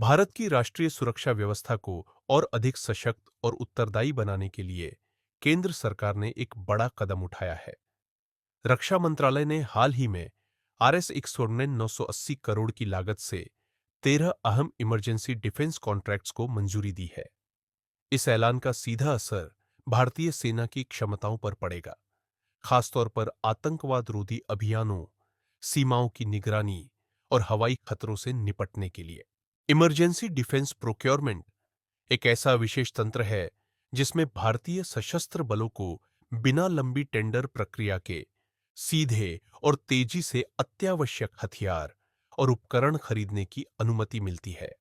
भारत की राष्ट्रीय सुरक्षा व्यवस्था को और अधिक सशक्त और उत्तरदायी बनाने के लिए केंद्र सरकार ने एक बड़ा कदम उठाया है। रक्षा मंत्रालय ने हाल ही में RS 189 980 करोड़ की लागत से 13 अहम इमरजेंसी डिफेंस कॉन्ट्रैक्ट्स को मंजूरी दी है। इस ऐलान का सीधा असर भारतीय सेना की क्षमताओं पर पड़ेगा, खासतौर पर आतंकवाद रोधी अभियानों, सीमाओं की निगरानी और हवाई खतरों से निपटने के लिए। इमरजेंसी डिफेंस प्रोक्योरमेंट एक ऐसा विशेष तंत्र है जिसमें भारतीय सशस्त्र बलों को बिना लंबी टेंडर प्रक्रिया के सीधे और तेजी से अत्यावश्यक हथियार और उपकरण खरीदने की अनुमति मिलती है।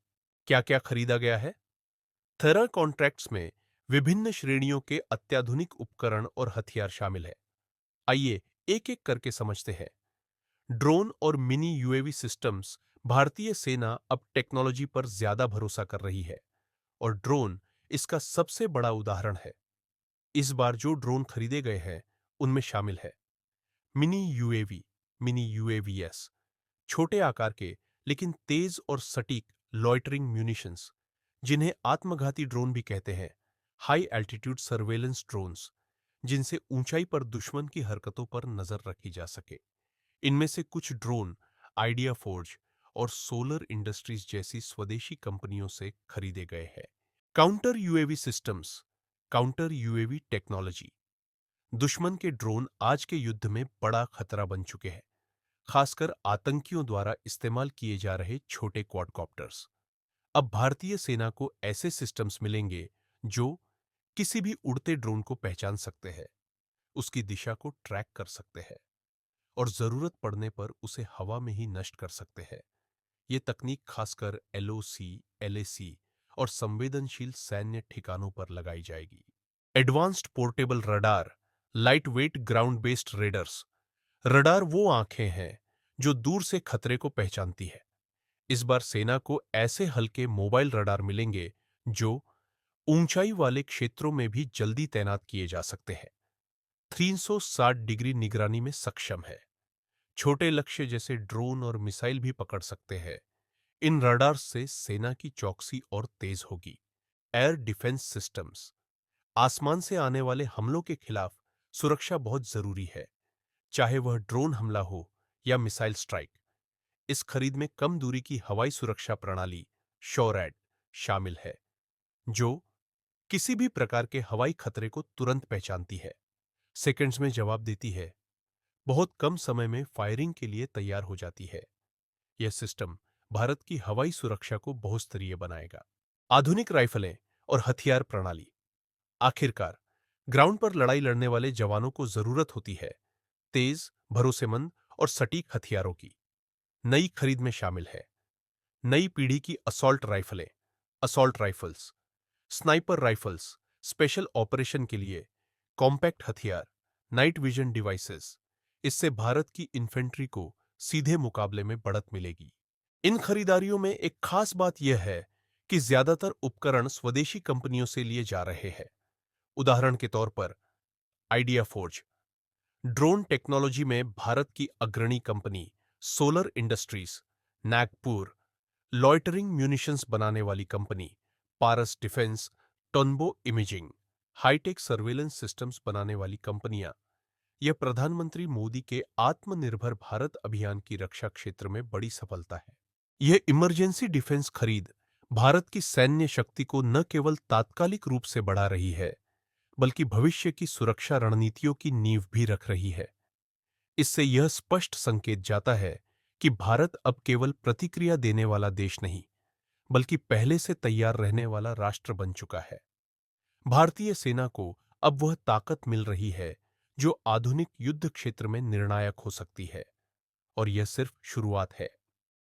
क्या क्या खरीदा गया है? 13 कॉन्ट्रैक्ट्स में विभिन्न श्रेणियों के अत्याधुनिक उपकरण और हथियार शामिल है। आइए एक एक करके समझते हैं। ड्रोन और मिनी UAV सिस्टम्स। भारतीय सेना अब टेक्नोलॉजी पर ज्यादा भरोसा कर रही है और ड्रोन इसका सबसे बड़ा उदाहरण है। इस बार जो ड्रोन खरीदे गए हैं उनमें शामिल है मिनी यूएवी, मिनी UAVs, छोटे आकार के लेकिन तेज और सटीक लॉइटरिंग म्यूनिशंस, जिन्हें आत्मघाती ड्रोन भी कहते हैं। हाई एल्टीट्यूड सर्वेलेंस ड्रोन्स, जिनसे ऊंचाई पर दुश्मन की हरकतों पर नजर रखी जा सके। इनमें से कुछ ड्रोन आइडिया फोर्ज और सोलर इंडस्ट्रीज जैसी स्वदेशी कंपनियों से खरीदे गए हैं। Counter UAV systems. Counter UAV technology. दुश्मन के ड्रोन आज के युद्ध में बड़ा खतरा बन चुके हैं, खासकर आतंकियों द्वारा इस्तेमाल किए जा रहे छोटे क्वाडकॉप्टर्स। अब भारतीय सेना को ऐसे सिस्टम्स मिलेंगे जो किसी भी उड़ते ड्रोन को पहचान सकते हैं, उसकी दिशा को ट्रैक कर सकते हैं और जरूरत पड़ने पर उसे हवा में ही नष्ट कर सकते हैं। ये तकनीक खासकर LOC, LAC और संवेदनशील सैन्य ठिकानों पर लगाई जाएगी। Advanced portable radar, light weight ground based readers. Radar वो आंखें हैं जो दूर से खतरे को पहचानती है। इस बार सेना को ऐसे हल्के मोबाइल रडार मिलेंगे जो ऊंचाई वाले क्षेत्रों में भी जल्दी तैनात किए जा सकते हैं। 360 डिग्री निगरानी में सक्षम है, छोटे लक्ष्य जैसे ड्रोन और मिसाइल भी पकड़ सकते हैं। इन रडार से सेना की चौकसी और तेज होगी। Air defence systems. आसमान से आने वाले हमलों के खिलाफ सुरक्षा बहुत जरूरी है, चाहे वह ड्रोन हमला हो या मिसाइल स्ट्राइक। इस खरीद में कम दूरी की हवाई सुरक्षा प्रणाली शोरैड शामिल है, जो किसी भी प्रकार के हवाई खतरे को तुरंत पहचानती है, सेकंड्स में जवाब देती है, बहुत कम समय में फायरिंग के लिए तैयार हो जाती है। यह सिस्टम भारत की हवाई सुरक्षा को बहुस्तरीय बनाएगा। आधुनिक राइफलें और हथियार प्रणाली। आखिरकार ग्राउंड पर लड़ाई लड़ने वाले जवानों को जरूरत होती है तेज, भरोसेमंद और सटीक हथियारों की। नई खरीद में शामिल है नई पीढ़ी की असॉल्ट राइफलें, assault rifles, sniper rifles, special operation के लिए, कॉम्पैक्ट हथियार, नाइट विजन डिवाइसेस। इससे भारत की इन्फेंट्री को सीधे मुकाबले में बढ़त मिलेगी। इन खरीदारियों में एक खास बात यह है कि ज्यादातर उपकरण स्वदेशी कंपनियों से लिए जा रहे हैं। उदाहरण के तौर पर आइडिया फोर्ज। ड्रोन टेक्नोलॉजी में भारत की अग्रणी company Solar Industries, Nagpur. Loitering munitions बनाने वाली company Paras Defence, Tonbo Imaging. High tech surveillance systems बनाने वाली कंपनियां। यह प्रधानमंत्री मोदी के आत्मनिर्भर भारत अभियान की रक्षा क्षेत्र में बड़ी सफलता है। यह इमरजेंसी डिफेंस खरीद भारत की सैन्य शक्ति को न केवल तात्कालिक रूप से बढ़ा रही है, बल्कि भविष्य की सुरक्षा रणनीतियों की नींव भी रख रही है। इससे यह स्पष्ट संकेत जाता है कि भारत अब केवल प्रतिक्रिया देने वाला देश नहीं, बल्कि पहले से तैयार रहने वाला राष्ट्र बन चुका है। भारतीय सेना को अब वह ताकत मिल रही है जो आधुनिक युद्ध क्षेत्र में निर्णायक हो सकती है, और यह सिर्फ शुरुआत है।